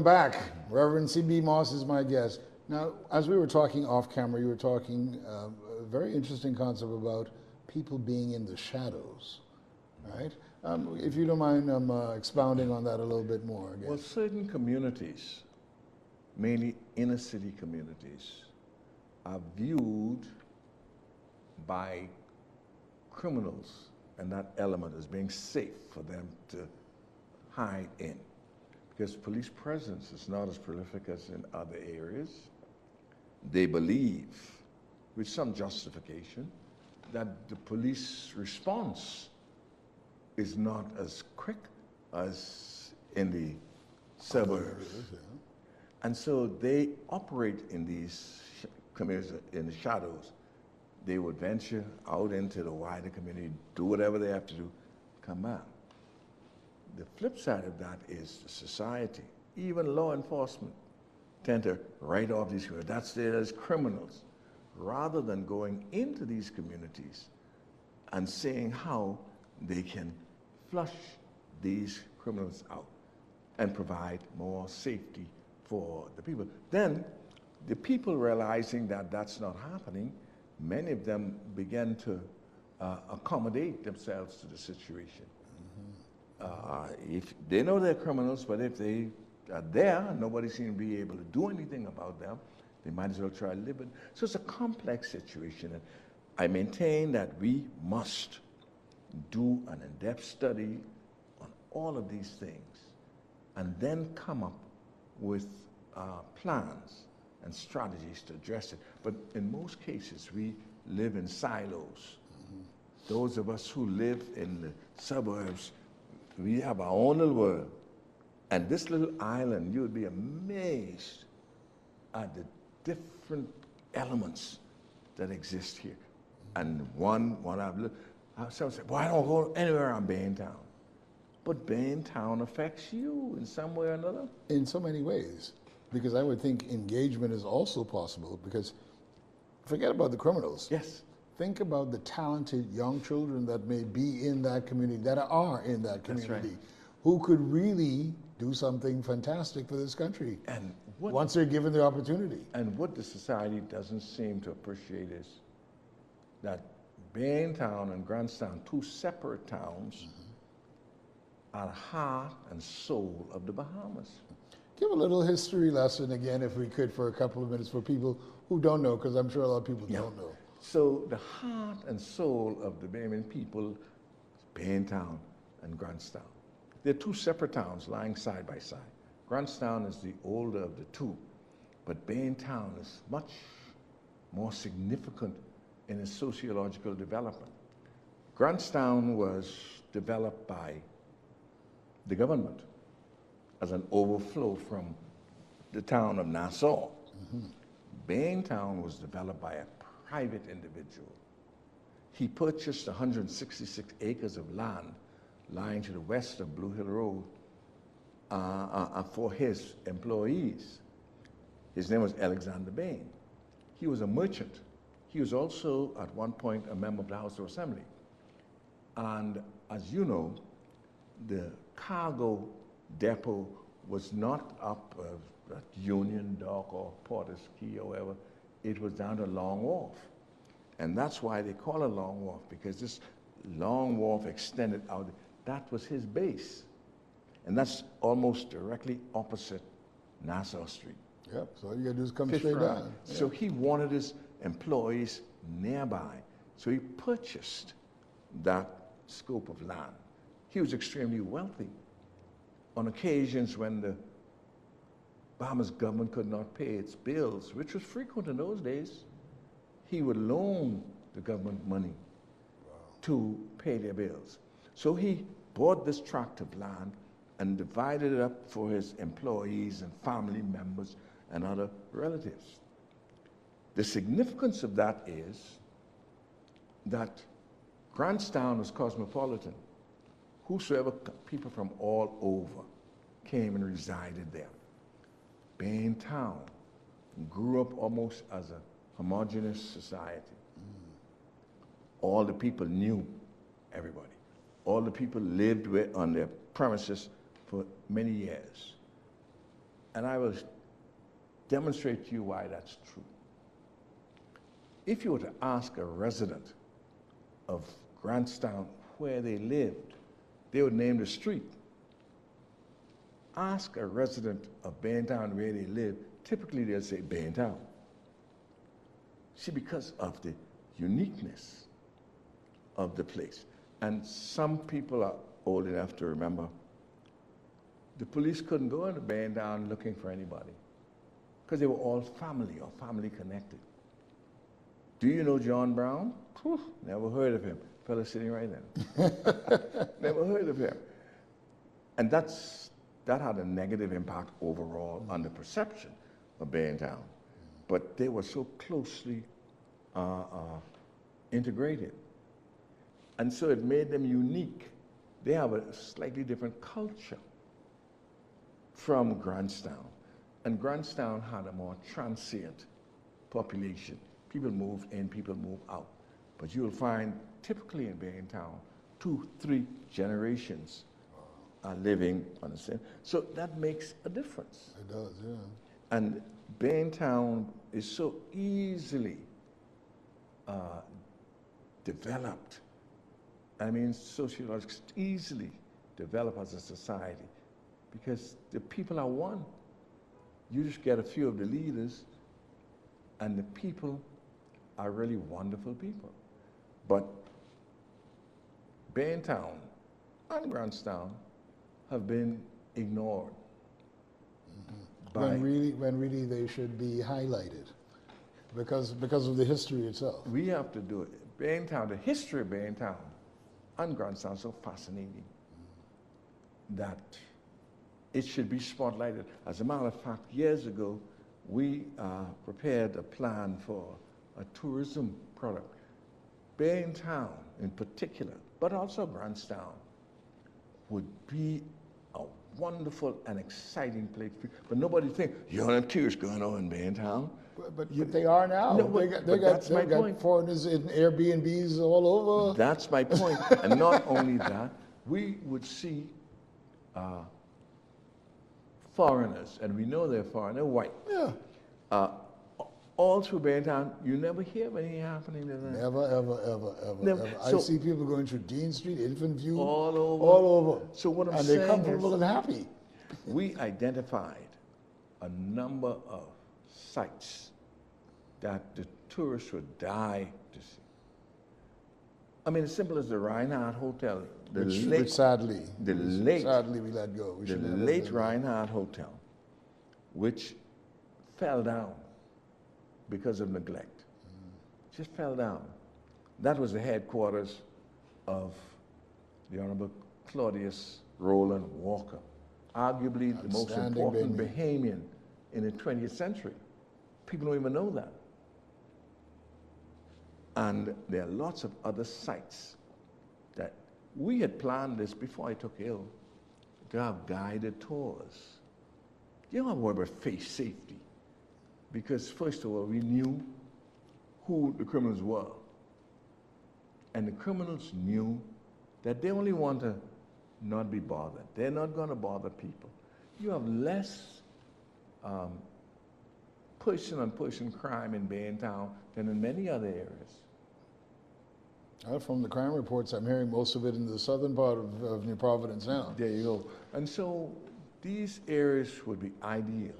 back. Reverend C.B. Moss is my guest. Now, as we were talking off camera, you were talking a very interesting concept about people being in the shadows, right? If you don't mind expounding on that a little bit more again. Well, certain communities, mainly inner city communities, are viewed by criminals and that element as being safe for them to hide in. Because police presence is not as prolific as in other areas. They believe, with some justification, that the police response is not as quick as in the suburbs. And so they operate in these communities in the shadows. They would venture out into the wider community, do whatever they have to do, come back. The flip side of that is the society, even law enforcement, tend to write off these people. That's there as criminals, rather than going into these communities and seeing how they can flush these criminals out and provide more safety for the people. Then, the people realizing that that's not happening, many of them began to accommodate themselves to the situation. If they know they're criminals, but if they are there, nobody seems to be able to do anything about them, they might as well try to live it. So it's a complex situation. And I maintain that we must do an in-depth study on all of these things and then come up with plans and strategies to address it. But in most cases, we live in silos. Those of us who live in the suburbs, we have our own little world. And this little island, you would be amazed at the different elements that exist here. And one I've looked, someone said, well, I don't go anywhere on Baintown. But Baintown affects you in some way or another. In so many ways, because I would think engagement is also possible, because forget about the criminals. Yes. Think about the talented young children that may be in that community, that are in that community, That's right. who could really do something fantastic for this country And once they're given the opportunity. And what the society doesn't seem to appreciate is that Baintown and Grantstown, two separate towns, are the heart and soul of the Bahamas. Give a little history lesson again, if we could, for a couple of minutes for people who don't know, because I'm sure a lot of people don't know. So the heart and soul of the Bahamian people, Baintown and Grantstown. They're two separate towns lying side by side. Grantstown is the older of the two, but Baintown is much more significant in its sociological development. Grantstown was developed by the government as an overflow from the town of Nassau. Baintown was developed by a private individual. He purchased 166 acres of land lying to the west of Blue Hill Road for his employees. His name was Alexander Bain. He was a merchant. He was also, at one point, a member of the House of Assembly. And as you know, the cargo depot was not up at Union Dock or Porter's Key or wherever. It was down to Long Wharf. And that's why they call it Long Wharf, because this Long Wharf extended out. That was his base. And that's almost directly opposite Nassau Street. Yep, so all you gotta do is come straight down. Yeah. So he wanted his employees nearby. So he purchased that scope of land. He was extremely wealthy. On occasions when the Bahamas government could not pay its bills, which was frequent in those days, he would loan the government money to pay their bills. So he bought this tract of land and divided it up for his employees and family members and other relatives. The significance of that is that Grantstown was cosmopolitan. Whosoever, people from all over came and resided there. Baintown grew up almost as a homogeneous society. All the people knew everybody. All the people lived on their premises for many years. And I will demonstrate to you why that's true. If you were to ask a resident of Grantstown where they lived, they would name the street. Ask a resident of Baintown where they live, typically they'll say Baintown. See, because of the uniqueness of the place. And some people are old enough to remember the police couldn't go into Baintown looking for anybody because they were all family or family connected. Do you know John Brown? Whew, never heard of him. Fellow sitting right there. Never heard of him. And that had a negative impact overall on the perception of Baintown. But they were so closely integrated. And so it made them unique. They have a slightly different culture from Grantstown. And Grantstown had a more transient population. People move in, people move out. But you'll find typically in Baintown, 2, 3 generations are living on the same. So that makes a difference. It does, yeah. And Baintown is so easily developed. I mean, sociologically easily developed as a society because the people are one. You just get a few of the leaders and the people are really wonderful people. But Baintown and Grantstown have been ignored. When really they should be highlighted because of the history itself. We have to do it. Baintown, the history of Baintown and Grantstown is so fascinating that it should be spotlighted. As a matter of fact, years ago, we prepared a plan for a tourism product. Baintown in particular, but also Grantstown, would be a wonderful and exciting place. But nobody thinks, you know, tourists going on in Baintown. But they are now. No, they got foreigners in Airbnbs all over. That's my point. And not only that, we would see foreigners, and we know they're foreign, they're white. Yeah. All through Baintown, you never hear of anything happening to them. Never, ever. Never. I see people going through Dean Street, Infant View, all over. all over. So what I'm and saying they're comfortable is, and happy. we identified a number of sites that the tourists would die to see. I mean, as simple as the Reinhardt Hotel, Which sadly we let go. The late Reinhardt Hotel, which fell down because of neglect. Just fell down. That was the headquarters of the Honorable Claudius Roland Walker, arguably the most important Bahamian in the 20th century. People don't even know that. And there are lots of other sites that we had planned this before I took ill to have guided tours. You don't have to worry about face safety because first of all, we knew who the criminals were. And the criminals knew that they only want to not be bothered. They're not going to bother people. You have less person-on-person crime in Baintown than in many other areas. From the crime reports, I'm hearing most of it in the southern part of New Providence now. There you go. And so these areas would be ideal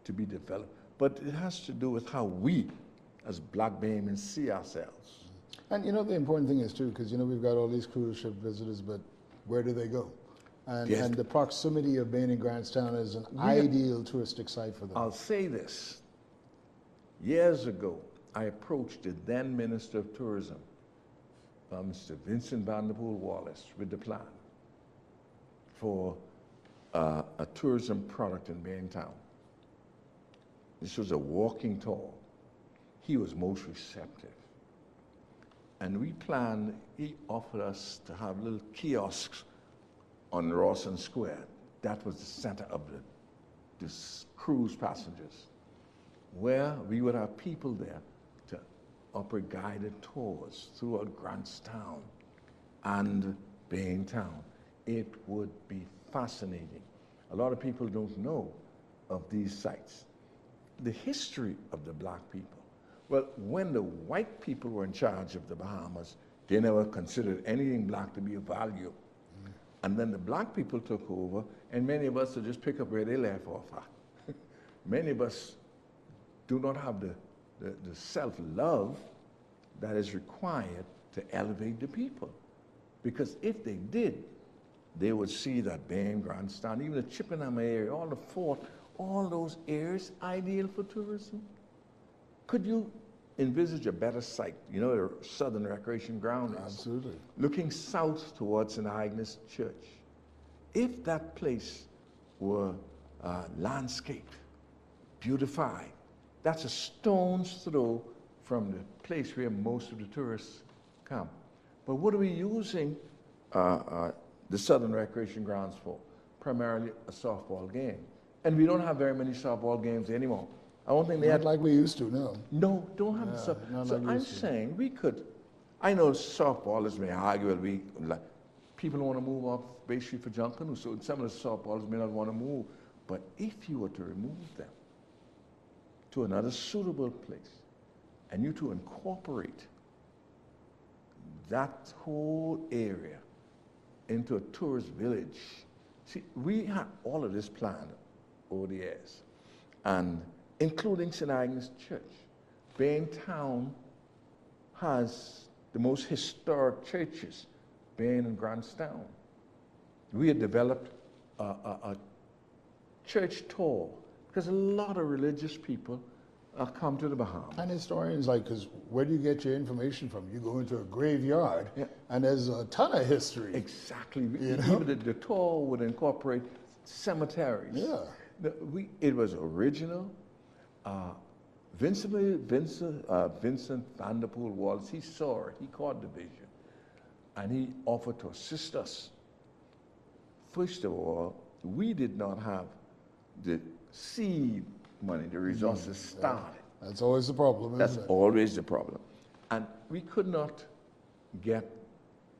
to be developed. But it has to do with how we, as Black Bahamians, see ourselves. And you know, the important thing is too, because you know, we've got all these cruise ship visitors, but where do they go? And, Yes. and the proximity of Bain and Grantstown is an ideal touristic site for them. I'll say this. Years ago, I approached the then Minister of Tourism, Mr. Vincent Vanderpool Wallace, with the plan for a tourism product in Baintown. This was a walking tour. He was most receptive. And we planned, he offered us to have little kiosks on Rawson Square. That was the center of the cruise passengers, where we would have people there to operate guided tours throughout Grantstown and Baintown. It would be fascinating. A lot of people don't know of these sites. The history of the black people. Well, when the white people were in charge of the Bahamas, they never considered anything black to be of value. And then the black people took over, and many of us will just pick up where they left off at. Many of us do not have the self-love that is required to elevate the people. Because if they did, they would see that Bain, Grandstand, even the Chippenham area, all the fort, all those areas ideal for tourism. Could you envisage a better site? You know, the Southern Recreation Ground is. Absolutely. Looking south towards St. Agnes Church. If that place were landscaped, beautified, that's a stone's throw from the place where most of the tourists come. But what are we using the Southern Recreation Grounds for? Primarily a softball game. And we don't have very many softball games anymore. I don't think they Not had. like we used to, no. No, don't have the Yeah, softball. not So like we I'm used to. saying we could. I know softballers may argue like people don't want to move off Bay Street for Junction, so some of the softballers may not want to move. But if you were to remove them to another suitable place, and you to incorporate that whole area into a tourist village. See, we had all of this planned over the years, and including St. Agnes Church. Bain Town has the most historic churches, Bain and Grandstown. We had developed a church tour because a lot of religious people come to the Bahamas. And historians, like, because where do you get your information from? You go into a graveyard, Yeah. and there's a ton of history. Exactly. You know? Even the tour would incorporate cemeteries. Yeah. It was original. Vincent Vanderpool Wallace, he saw it, he caught the vision, and he offered to assist us. First of all, we did not have the seed money, the resources started. That's always the problem, That's isn't it? always the problem. And we could not get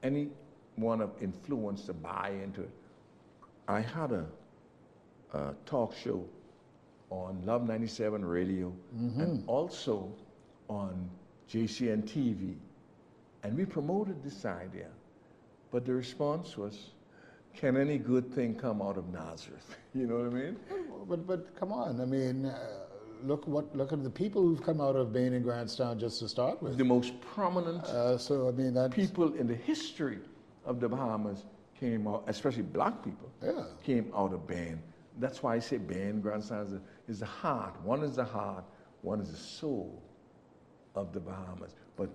anyone of influence to buy into it. I had a talk show on Love 97 radio and also on JCN TV. And we promoted this idea. But the response was, can any good thing come out of Nazareth? You know what I mean? But come on, I mean, look at the people who've come out of Bain and Grandstown just to start with. The most prominent So I mean, that's people in the history of the Bahamas came out, especially black people, Yeah. came out of Bain. That's why I say Bain, Grandstown is the heart. One is the heart, one is the soul of the Bahamas. But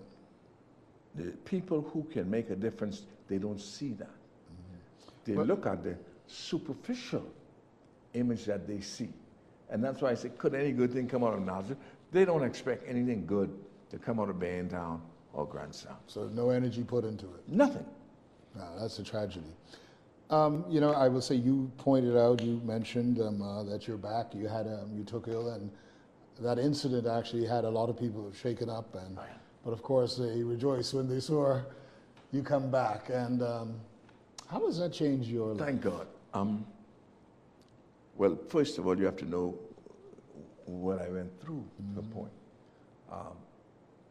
the people who can make a difference, they don't see that. They look at the superficial image that they see. And that's why I say, could any good thing come out of Nazareth? They don't expect anything good to come out of Bain Town or Grandstown. so no energy put into it. Nothing. No, that's a tragedy. You know, I will say you pointed out, you mentioned that you're back. You had you took ill, and that incident actually had a lot of people shaken up. And but of course they rejoiced when they saw you come back. And how does that change your life? Thank God. Well, first of all, you have to know what I went through to the point.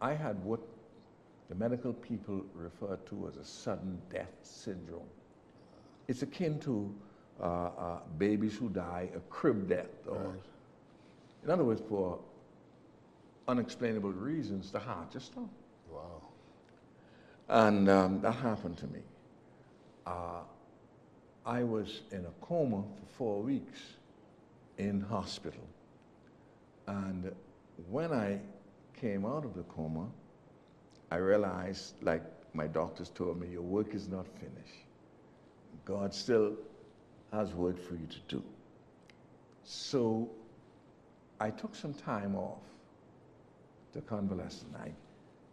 I had what the medical people refer to as a sudden death syndrome. It's akin to babies who die a crib death. Or, Right. in other words, for unexplainable reasons, the heart just stopped. Wow. And that happened to me. I was in a coma for 4 weeks in hospital. And when I came out of the coma, I realized, like my doctors told me, your work is not finished. God still has work for you to do. So I took some time off to convalesce, and I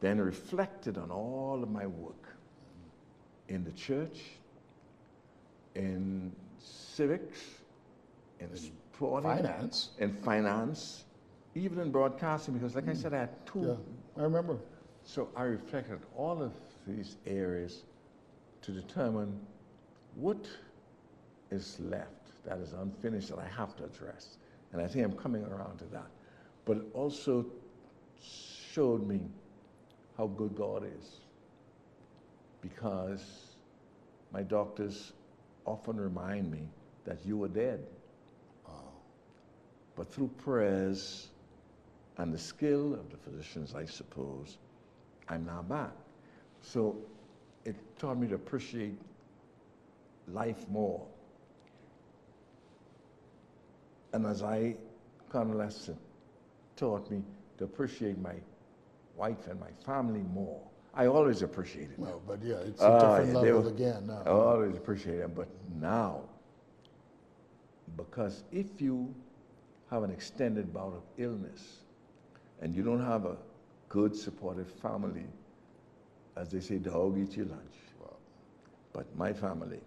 then reflected on all of my work in the church, in civics, in sporting, Finance. in finance, even in broadcasting, because like I said, I had two. Yeah, I remember. So I reflected all of these areas to determine what is left that is unfinished that I have to address. And I think I'm coming around to that. But it also showed me how good God is, because my doctors often remind me that you were dead. But through prayers and the skill of the physicians, I suppose, I'm now back. So it taught me to appreciate life more. And as I convalesced, taught me to appreciate my wife and my family more. I always appreciated them. No, but yeah, it's a different level again now. I always appreciate them, but now, because if you have an extended bout of illness and you don't have a good supportive family, as they say, dog eat your lunch. Wow. But my family.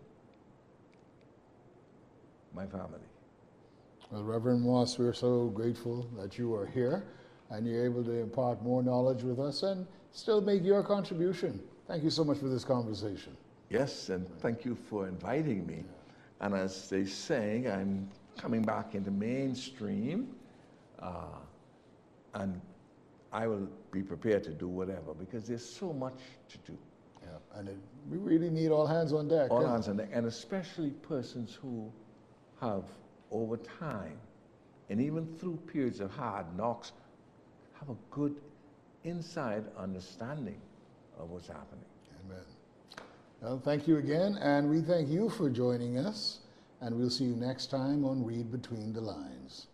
Well, Reverend Moss, we're so grateful that you are here and you're able to impart more knowledge with us and still make your contribution. Thank you so much for this conversation. Yes, and thank you for inviting me. And as they say, I'm coming back into mainstream, and I will be prepared to do whatever, because there's so much to do. Yeah, and we really need all hands on deck. All hands on deck, and especially persons who have, over time, and even through periods of hard knocks, have a good inside understanding of what's happening. Amen. Well, thank you again, and we thank you for joining us, and we'll see you next time on Read Between the Lines.